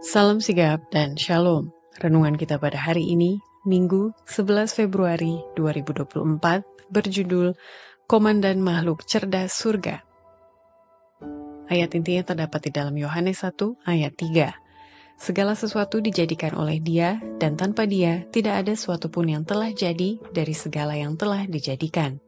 Salam sigap dan shalom. Renungan kita pada hari ini, Minggu 11 Februari 2024, berjudul Komandan Makhluk Cerdas Surga. Ayat intinya terdapat di dalam Yohanes 1 ayat 3. Segala sesuatu dijadikan oleh Dia, dan tanpa Dia tidak ada sesuatu pun yang telah jadi dari segala yang telah dijadikan.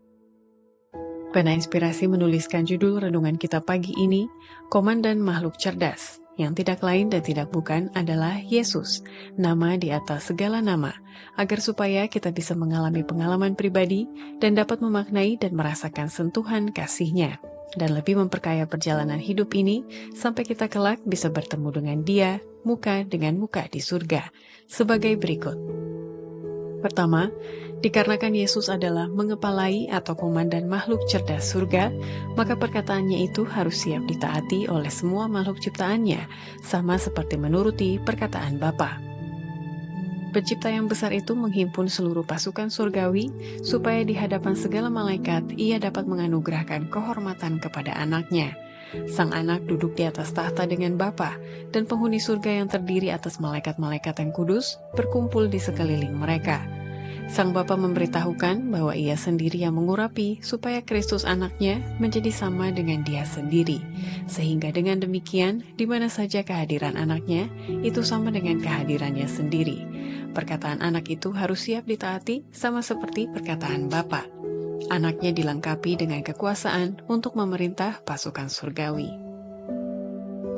Pena Inspirasi menuliskan judul renungan kita pagi ini, Komandan Makhluk Cerdas, yang tidak lain dan tidak bukan adalah Yesus, nama di atas segala nama, agar supaya kita bisa mengalami pengalaman pribadi dan dapat memaknai dan merasakan sentuhan kasih-Nya, dan lebih memperkaya perjalanan hidup ini sampai kita kelak bisa bertemu dengan Dia, muka dengan muka di surga, sebagai berikut. Pertama, dikarenakan Yesus adalah mengepalai atau komandan makhluk cerdas surga, maka perkataannya itu harus siap ditaati oleh semua makhluk ciptaannya, sama seperti menuruti perkataan Bapa. Pencipta yang besar itu menghimpun seluruh pasukan surgawi, supaya di hadapan segala malaikat ia dapat menganugerahkan kehormatan kepada anaknya. Sang anak duduk di atas tahta dengan Bapa, dan penghuni surga yang terdiri atas malaikat-malaikat yang kudus berkumpul di sekeliling mereka. Sang Bapa memberitahukan bahwa Ia sendiri yang mengurapi supaya Kristus anaknya menjadi sama dengan Dia sendiri, sehingga dengan demikian di mana saja kehadiran anaknya itu sama dengan kehadirannya sendiri. Perkataan anak itu harus siap ditaati sama seperti perkataan Bapa. Anaknya dilengkapi dengan kekuasaan untuk memerintah pasukan surgawi.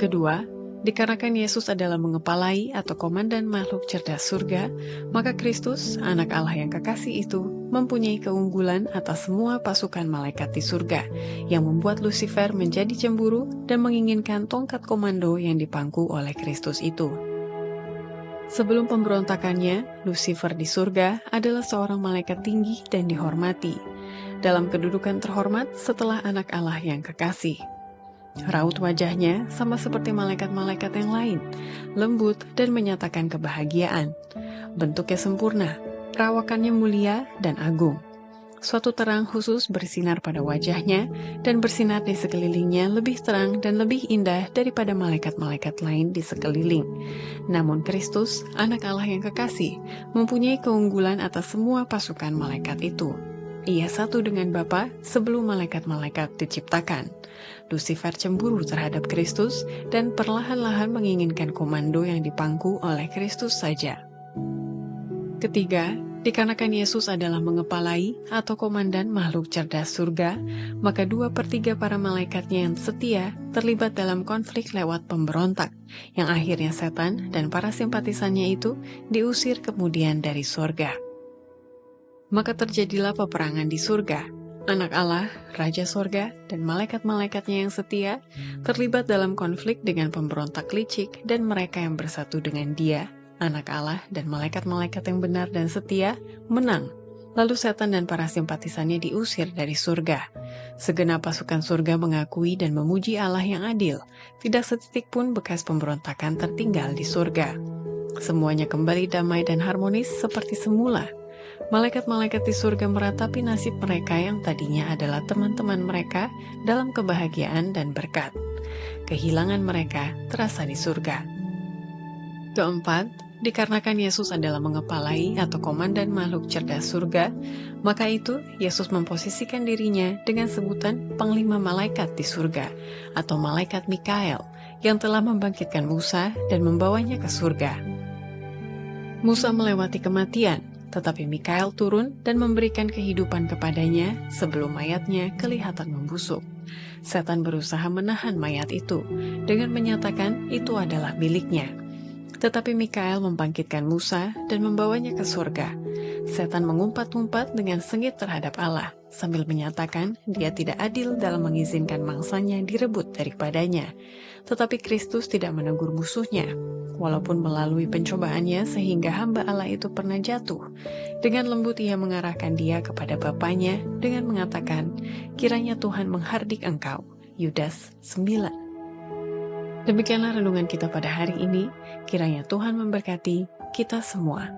Kedua, dikarenakan Yesus adalah mengepalai atau komandan makhluk cerdas surga, maka Kristus, anak Allah yang kekasih itu, mempunyai keunggulan atas semua pasukan malaikat di surga, yang membuat Lucifer menjadi cemburu dan menginginkan tongkat komando yang dipangku oleh Kristus itu. Sebelum pemberontakannya, Lucifer di surga adalah seorang malaikat tinggi dan dihormati, dalam kedudukan terhormat setelah anak Allah yang kekasih. Raut wajahnya sama seperti malaikat-malaikat yang lain, lembut dan menyatakan kebahagiaan. Bentuknya sempurna, perawakannya mulia dan agung. Suatu terang khusus bersinar pada wajahnya, dan bersinar di sekelilingnya lebih terang dan lebih indah daripada malaikat-malaikat lain di sekeliling. Namun Kristus, anak Allah yang kekasih, mempunyai keunggulan atas semua pasukan malaikat itu. Ia satu dengan Bapa sebelum malaikat-malaikat diciptakan. Lucifer cemburu terhadap Kristus dan perlahan-lahan menginginkan komando yang dipangku oleh Kristus saja. Ketiga, dikarenakan Yesus adalah mengepalai atau komandan makhluk cerdas surga, maka 2/3 para malaikatnya yang setia terlibat dalam konflik lewat pemberontak, yang akhirnya setan dan para simpatisannya itu diusir kemudian dari surga. Maka terjadilah peperangan di surga. Anak Allah, Raja Surga, dan malaikat-malaikatnya yang setia terlibat dalam konflik dengan pemberontak licik dan mereka yang bersatu dengan Dia, Anak Allah, dan malaikat-malaikat yang benar dan setia menang. Lalu setan dan para simpatisannya diusir dari surga. Segenap pasukan surga mengakui dan memuji Allah yang adil. Tidak setitik pun bekas pemberontakan tertinggal di surga. Semuanya kembali damai dan harmonis seperti semula. Malaikat-malaikat di surga meratapi nasib mereka yang tadinya adalah teman-teman mereka dalam kebahagiaan dan berkat. Kehilangan mereka terasa di surga. Keempat, dikarenakan Yesus adalah mengepalai atau komandan makhluk cerdas surga, maka itu Yesus memposisikan dirinya dengan sebutan Panglima Malaikat di surga, atau Malaikat Mikael, yang telah membangkitkan Musa dan membawanya ke surga. Musa melewati kematian, tetapi Mikael turun dan memberikan kehidupan kepadanya sebelum mayatnya kelihatan membusuk. Setan berusaha menahan mayat itu dengan menyatakan itu adalah miliknya. Tetapi Mikael membangkitkan Musa dan membawanya ke surga. Setan mengumpat-umpat dengan sengit terhadap Allah, sambil menyatakan dia tidak adil dalam mengizinkan mangsanya direbut daripadanya. Tetapi Kristus tidak menegur musuhnya, walaupun melalui pencobaannya sehingga hamba Allah itu pernah jatuh. Dengan lembut ia mengarahkan dia kepada Bapanya dengan mengatakan, kiranya Tuhan menghardik engkau. Yudas 9. Demikianlah renungan kita pada hari ini. Kiranya Tuhan memberkati kita semua.